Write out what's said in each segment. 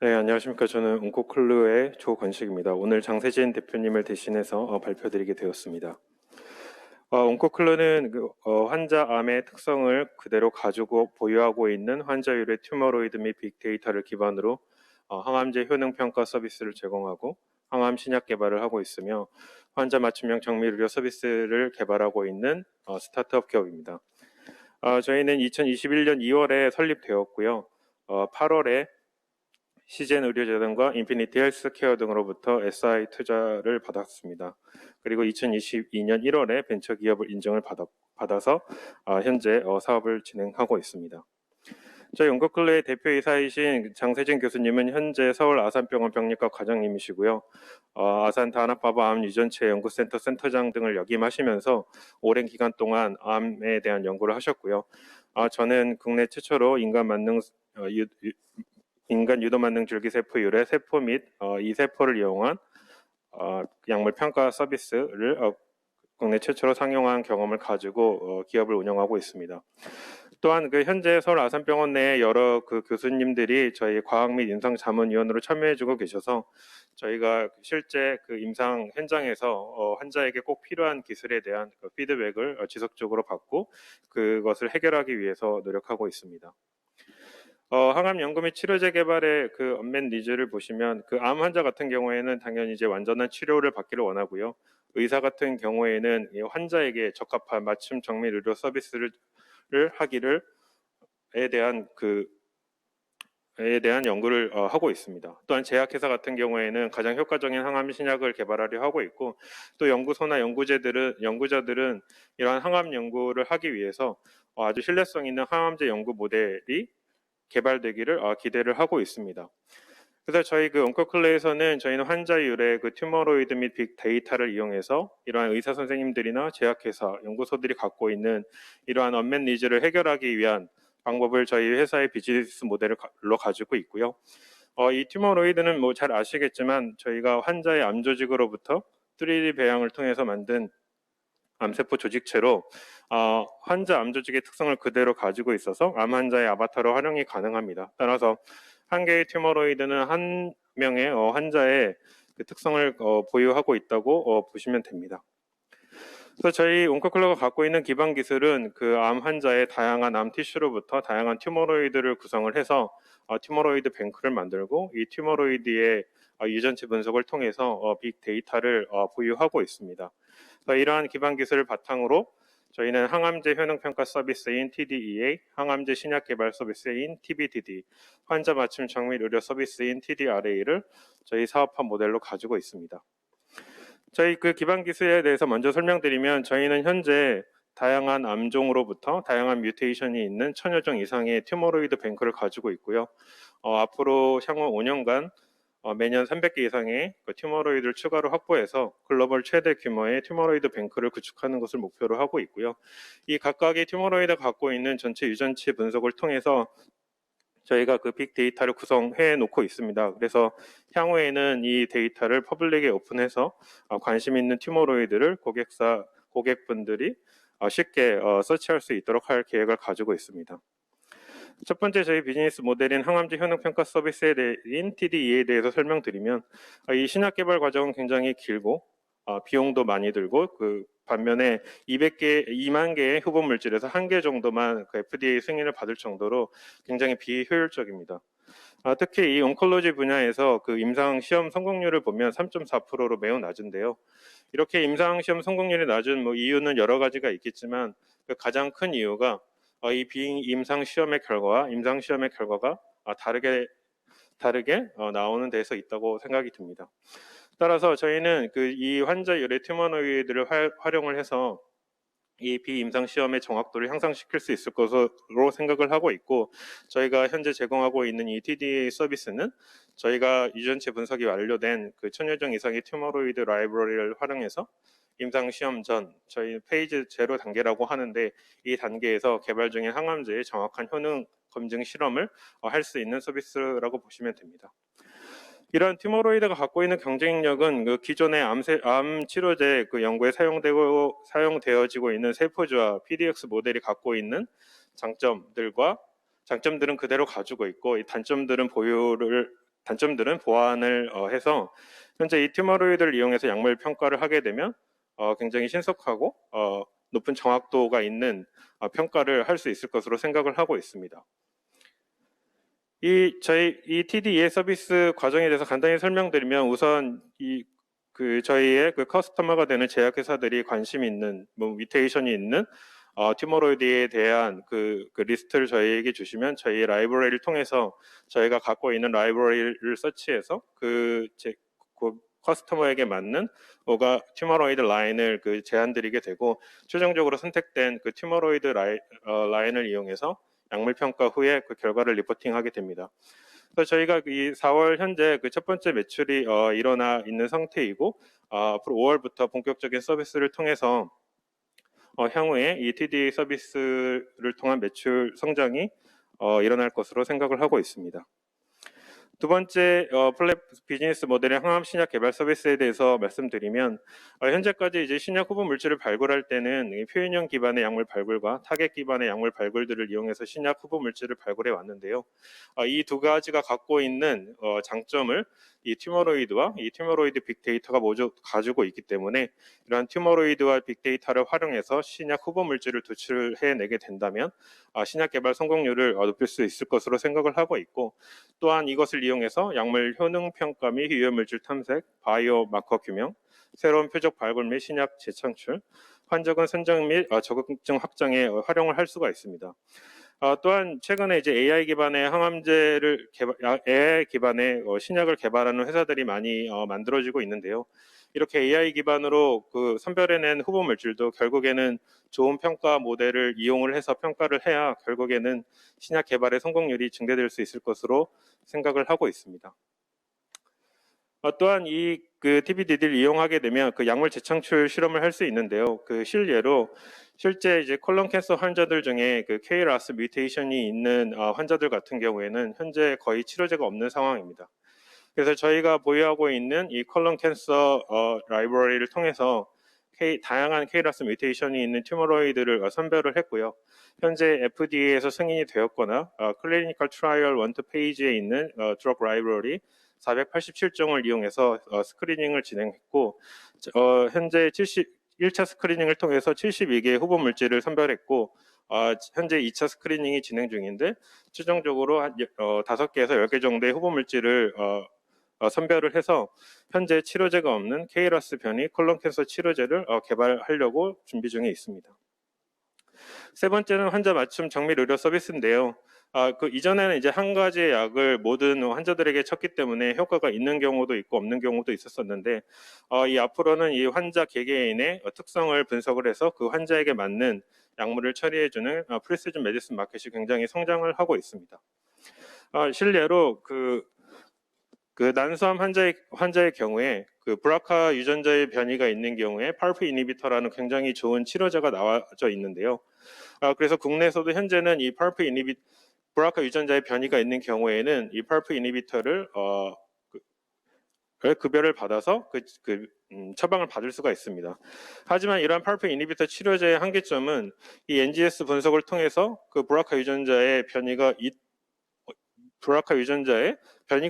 네, 안녕하십니까. 저는 온코클루의 조건식입니다. 오늘 장세진 대표님을 대신해서 발표드리게 되었습니다. 온코클루는 환자 암의 특성을 그대로 가지고 보유하고 있는 환자율의 튜머로이드 및 빅데이터를 기반으로 항암제 효능평가 서비스를 제공하고 항암 신약 개발을 하고 있으며 환자 맞춤형 정밀의료 서비스를 개발하고 있는 스타트업 기업입니다. 저희는 2021년 2월에 설립되었고요. 8월에 시젠 의료재단과 인피니티 헬스케어 등으로부터 SI 투자를 받았습니다. 그리고 2022년 1월에 벤처기업을 인정을 받아서 현재 사업을 진행하고 있습니다. 저희 온코클루의 대표이사이신 장세진 교수님은 현재 서울 아산병원 병리과 과장님이시고요. 아산 단합바바 암 유전체 연구센터 센터장 등을 역임하시면서 오랜 기간 동안 암에 대한 연구를 하셨고요. 저는 국내 최초로 인간 유도만능 줄기세포 유래 세포 및 이 세포를 이용한 약물 평가 서비스를 국내 최초로 상용한 경험을 가지고 기업을 운영하고 있습니다. 또한 현재 서울 아산병원 내에 여러 교수님들이 저희 과학 및 임상 자문위원으로 참여해주고 계셔서 저희가 실제 임상 현장에서 환자에게 꼭 필요한 기술에 대한 피드백을 지속적으로 받고 그것을 해결하기 위해서 노력하고 있습니다. 항암 연구 및 치료제 개발의 언맷 니즈를 보시면 암 환자 같은 경우에는 당연히 이제 완전한 치료를 받기를 원하고요. 의사 같은 경우에는 환자에게 적합한 맞춤 정밀 의료 서비스를 하기를 에 대한 연구를 하고 있습니다. 또한 제약회사 같은 경우에는 가장 효과적인 항암 신약을 개발하려 하고 있고, 또 연구소나 연구자들은 이러한 항암 연구를 하기 위해서 아주 신뢰성 있는 항암제 연구 모델이 개발되기를 기대를 하고 있습니다. 그래서 저희 온코클루에서는 저희는 환자율의 튜머로이드 및 빅데이터를 이용해서 이러한 의사 선생님들이나 제약회사, 연구소들이 갖고 있는 이러한 언맷 니즈를 해결하기 위한 방법을 저희 회사의 비즈니스 모델로 가지고 있고요. 이 튜머로이드는 잘 아시겠지만 저희가 환자의 암 조직으로부터 3D 배양을 통해서 만든 암세포 조직체로 환자 암 조직의 특성을 그대로 가지고 있어서 암 환자의 아바타로 활용이 가능합니다. 따라서 한 개의 튜머로이드는 한 명의 환자의 특성을 보유하고 있다고 보시면 됩니다. 그래서 저희 온코클루가 갖고 있는 기반 기술은 암 환자의 다양한 암 티슈로부터 다양한 튜머로이드를 구성을 해서 튜머로이드 뱅크를 만들고 이 튜머로이드의 유전체 분석을 통해서 빅데이터를 보유하고 있습니다. 이러한 기반 기술을 바탕으로 저희는 항암제 효능평가 서비스인 TDEA, 항암제 신약 개발 서비스인 TBDD, 환자 맞춤 정밀 의료 서비스인 TDRA를 저희 사업화 모델로 가지고 있습니다. 저희 기반 기술에 대해서 먼저 설명드리면 저희는 현재 다양한 암종으로부터 다양한 뮤테이션이 있는 1000여 종 이상의 튜머로이드 뱅크를 가지고 있고요. 앞으로 향후 5년간 매년 300개 이상의 튜머로이드를 추가로 확보해서 글로벌 최대 규모의 튜머로이드 뱅크를 구축하는 것을 목표로 하고 있고요. 이 각각의 튜머로이드가 갖고 있는 전체 유전체 분석을 통해서 저희가 빅데이터를 구성해 놓고 있습니다. 그래서 향후에는 이 데이터를 퍼블릭에 오픈해서 관심 있는 튜머로이드를 고객분들이 쉽게 서치할 수 있도록 할 계획을 가지고 있습니다. 첫 번째 저희 비즈니스 모델인 항암제 효능평가 서비스에 대한 TDE에 대해서 설명드리면 이 신약 개발 과정은 굉장히 길고 비용도 많이 들고 반면에 2만 개의 후보 물질에서 1개 정도만 FDA 승인을 받을 정도로 굉장히 비효율적입니다. 특히 이 온콜로지 분야에서 임상 시험 성공률을 보면 3.4%로 매우 낮은데요. 이렇게 임상 시험 성공률이 낮은 이유는 여러 가지가 있겠지만 가장 큰 이유가 이 임상 시험의 결과와 임상 시험의 결과가 다르게 나오는 데서 있다고 생각이 듭니다. 따라서 저희는 이 환자 유래 튜머노이드를 활용을 해서 이 비임상 시험의 정확도를 향상시킬 수 있을 것으로 생각을 하고 있고, 저희가 현재 제공하고 있는 이 TDA 서비스는 저희가 유전체 분석이 완료된 1000여 종 이상의 튜머로이드 라이브러리를 활용해서 임상 시험 전 저희 페이지 0 단계라고 하는데 이 단계에서 개발 중인 항암제의 정확한 효능 검증 실험을 할 수 있는 서비스라고 보시면 됩니다. 이러한 튜머로이드가 갖고 있는 경쟁력은 기존의 암 치료제 연구에 사용되어지고 있는 세포주와 PDX 모델이 갖고 있는 장점들은 그대로 가지고 있고, 이 단점들은 보유를 단점들은 보완을 해서 현재 이 튜머로이드를 이용해서 약물 평가를 하게 되면 굉장히 신속하고 높은 정확도가 있는 평가를 할 수 있을 것으로 생각을 하고 있습니다. 저희 TDEA 서비스 과정에 대해서 간단히 설명드리면 우선 저희의 그 커스터머가 되는 제약회사들이 관심 있는 뮤테이션이 있는 튜머로이드에 대한 그 리스트를 저희에게 주시면 저희 라이브러리를 통해서 저희가 갖고 있는 라이브러리를 서치해서 그 커스터머에게 맞는 튜머로이드 라인을 제안드리게 되고 최종적으로 선택된 그 튜머로이드 라인을 이용해서 약물 평가 후에 그 결과를 리포팅하게 됩니다. 그래서 저희가 이 4월 현재 그 첫 번째 매출이 일어나 있는 상태이고 앞으로 5월부터 본격적인 서비스를 통해서 향후에 이 TDA 서비스를 통한 매출 성장이 일어날 것으로 생각을 하고 있습니다. 두 번째 비즈니스 모델의 항암 신약 개발 서비스에 대해서 말씀드리면 현재까지 이제 신약 후보 물질을 발굴할 때는 표현형 기반의 약물 발굴과 타겟 기반의 약물 발굴들을 이용해서 신약 후보 물질을 발굴해 왔는데요. 이 두 가지가 갖고 있는 장점을 이 튜머로이드와 이 튜머로이드 빅데이터가 모두 가지고 있기 때문에 이러한 튜머로이드와 빅데이터를 활용해서 신약 후보 물질을 도출해내게 된다면 신약 개발 성공률을 높일 수 있을 것으로 생각을 하고 있고 또한 이것을 이용해서 약물 효능 평가 및 유효 물질 탐색, 바이오 마커 규명, 새로운 표적 발굴 및 신약 재창출, 환자군 선정 및 적응증 확장에 활용을 할 수가 있습니다. 또한 최근에 이제 AI 기반의 AI 기반의 신약을 개발하는 회사들이 많이 만들어지고 있는데요. 이렇게 AI 기반으로 선별해낸 후보 물질도 결국에는 좋은 평가 모델을 이용을 해서 평가를 해야 결국에는 신약 개발의 성공률이 증대될 수 있을 것으로 생각을 하고 있습니다. 또한 TBDD를 이용하게 되면 약물 재창출 실험을 할 수 있는데요. 실례로 실제 이제 콜론 캔서 환자들 중에 KRAS 뮤테이션이 있는 환자들 같은 경우에는 현재 거의 치료제가 없는 상황입니다. 그래서 저희가 보유하고 있는 이 콜론 캔서 라이브러리를 통해서 다양한 KRAS 뮤테이션이 있는 튜머로이드를 선별을 했고요. 현재 FDA에서 승인이 되었거나 클리니컬 트라이얼 1-2 페이지에 있는 드럭 라이브러리 487종을 이용해서 스크리닝을 진행했고 현재 1차 스크리닝을 통해서 72개의 후보 물질을 선별했고 현재 2차 스크리닝이 진행 중인데 최종적으로 한 5개에서 10개 정도의 후보 물질을 선별을 해서 현재 치료제가 없는 KRAS 변이 콜론 캔서 치료제를 개발하려고 준비 중에 있습니다. 세 번째는 환자 맞춤 정밀 의료 서비스인데요. 이전에는 이제 한 가지의 약을 모든 환자들에게 쳤기 때문에 효과가 있는 경우도 있고 없는 경우도 있었었는데 앞으로는 이 환자 개개인의 특성을 분석을 해서 그 환자에게 맞는 약물을 처리해주는 프리시즌 메디슨 마켓이 굉장히 성장을 하고 있습니다. 실례로 난소암 환자의 경우에 브라카 유전자의 변이가 있는 경우에 PARP 이니비터라는 굉장히 좋은 치료제가 나와져 있는데요. 그래서 국내에서도 현재는 이 브라카 유전자의 변이가 있는 경우에는 이 PARP 이니비터를 급여를 받아서 처방을 받을 수가 있습니다. 하지만 이러한 PARP 이니비터 치료제의 한계점은 이 NGS 분석을 통해서 브라카 유전자의 변이가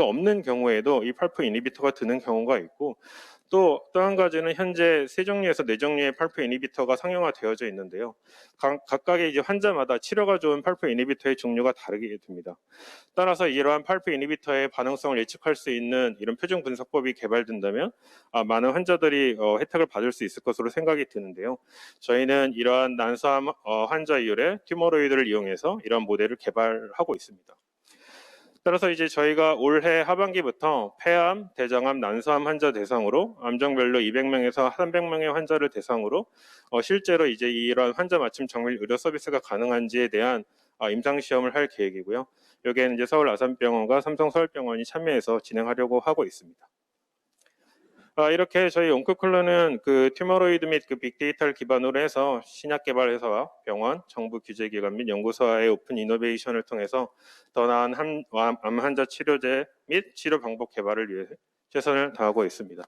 없는 경우에도 이 PARP 이니비터가 드는 경우가 있고 또 한 가지는 현재 3종류에서 4종류의 PARP 이니비터가 상용화되어져 있는데요. 각각의 이제 환자마다 치료가 좋은 PARP 이니비터의 종류가 다르게 됩니다. 따라서 이러한 PARP 이니비터의 반응성을 예측할 수 있는 이런 표준 분석법이 개발된다면 많은 환자들이 혜택을 받을 수 있을 것으로 생각이 드는데요. 저희는 이러한 난소암 환자율의 튜머로이드를 이용해서 이러한 모델을 개발하고 있습니다. 따라서 이제 저희가 올해 하반기부터 폐암, 대장암, 난소암 환자 대상으로 암종별로 200명에서 300명의 환자를 대상으로 실제로 이제 이런 환자 맞춤 정밀 의료 서비스가 가능한지에 대한 임상 시험을 할 계획이고요. 여기에는 이제 서울 아산병원과 삼성서울병원이 참여해서 진행하려고 하고 있습니다. 이렇게 저희 온코클로는 튜머로이드 및 빅데이터를 기반으로 해서 신약 개발 회사와 병원, 정부 규제기관 및 연구소와의 오픈 이노베이션을 통해서 더 나은 암 환자 치료제 및 치료 방법 개발을 위해 최선을 다하고 있습니다.